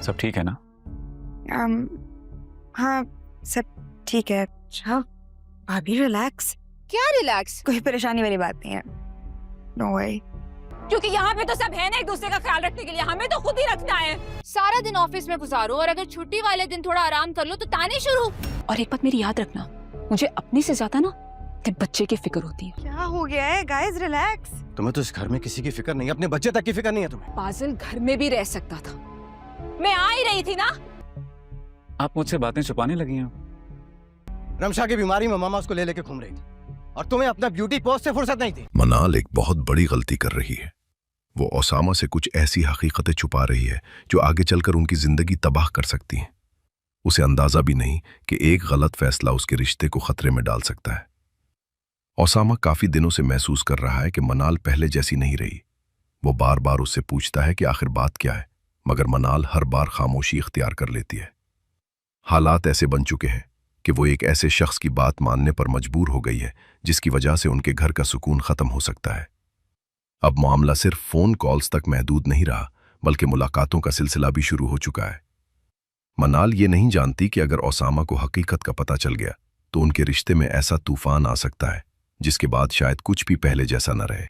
सब ठीक है ना? हाँ सब ठीक है। अच्छा भाभी रिलैक्स। क्या रिलैक्स? कोई परेशानी वाली बात नहीं है, नो वरी। क्योंकि यहाँ पे तो सब है ना एक दूसरे का ख्याल रखने के लिए, हमें तो खुद ही रखना है। सारा दिन ऑफिस में गुजारो और अगर छुट्टी वाले दिन थोड़ा आराम कर लो तो ताने शुरू। और एक बात मेरी याद रखना, मुझे अपने से ज्यादा ना अपने बच्चे की फिक्र होती है। क्या हो गया है गाइस, रिलैक्स। तुम्हें तो इस घर में किसी की फिक्र नहीं है, अपने बच्चे तक की फिक्र नहीं है तुम्हें। पाजिल घर में भी रह सकता था, मैं आ ही रही थी ना। आप मुझसे बातें छुपाने लगी हैं। रमशा की बीमारी में मामा उसको ले लेके घूम रही थी और तुम्हें अपना ब्यूटी पोस्ट से फुर्सत नहीं थी। मनाल एक बहुत बड़ी गलती कर रही है। वो ओसामा से कुछ ऐसी हकीकतें छुपा रही है जो आगे चलकर उनकी जिंदगी तबाह कर सकती हैं। उसे अंदाजा भी नहीं कि एक गलत फैसला उसके रिश्ते को खतरे में डाल सकता है। ओसामा काफी दिनों से महसूस कर रहा है कि मनाल पहले जैसी नहीं रही। वो बार बार उससे पूछता है कि आखिर बात क्या है, मगर मनाल हर बार खामोशी इख्तियार कर लेती है। हालात ऐसे बन चुके हैं कि वो एक ऐसे शख्स की बात मानने पर मजबूर हो गई है जिसकी वजह से उनके घर का सुकून खत्म हो सकता है। अब मामला सिर्फ फोन कॉल्स तक महदूद नहीं रहा, बल्कि मुलाकातों का सिलसिला भी शुरू हो चुका है। मनाल ये नहीं जानती कि अगर ओसामा को हकीकत का पता चल गया तो उनके रिश्ते में ऐसा तूफान आ सकता है जिसके बाद शायद कुछ भी पहले जैसा न रहे।